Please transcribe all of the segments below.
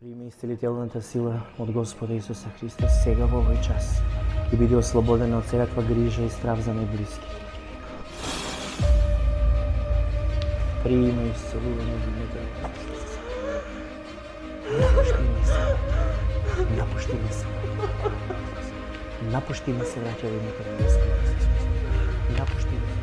Прими исцелителната сила от Господа Исуса Христа сега во овој час и биди ослободен од секаква грижа и страв за најблиски. Прими исцелување во името на Исуса. Напушти ме се. Напушти ме се, враќа во името на Исуса. Напушти ме се.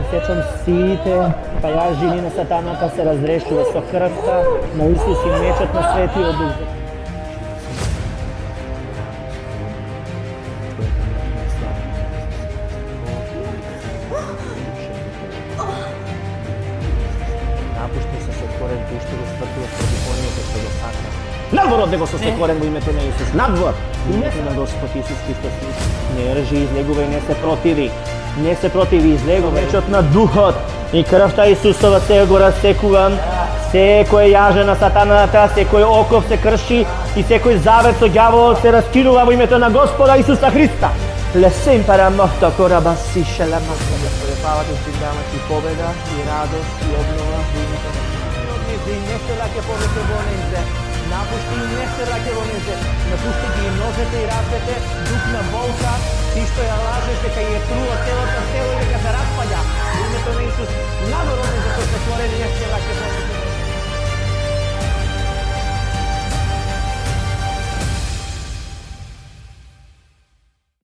Сечам сите пајажини на сатаната се разрешува со крвта на Исус и мечот на Светиот Дух. Напушти се со корен кој што го свртува продихонието што го сака. Надвор од него со се корен во името на Исус. Надвор! Името на Господ Исус Христос. Не ржи, излегува и не се противи. Не се противи, излегува. Мечот на Духот и крвта Исусова се го рассекувам. Секој јаже на сатаната, секој оков се крши и секој завет со ѓаволот се раскинува во името на Господа Исуса Христа. Лесем пара мохто кораба си шеламаса. Препавате си дамати победа и радост и обнова во името на Исуса. Не се лаќе повеќе во незе. Напушти и не се враќа во незе. Напушти ги и ножете и рацете, дух на болка, ти што ја лажеш дека ја трува целото тело и дека се распаѓа. Во името на Исус, надвор од незе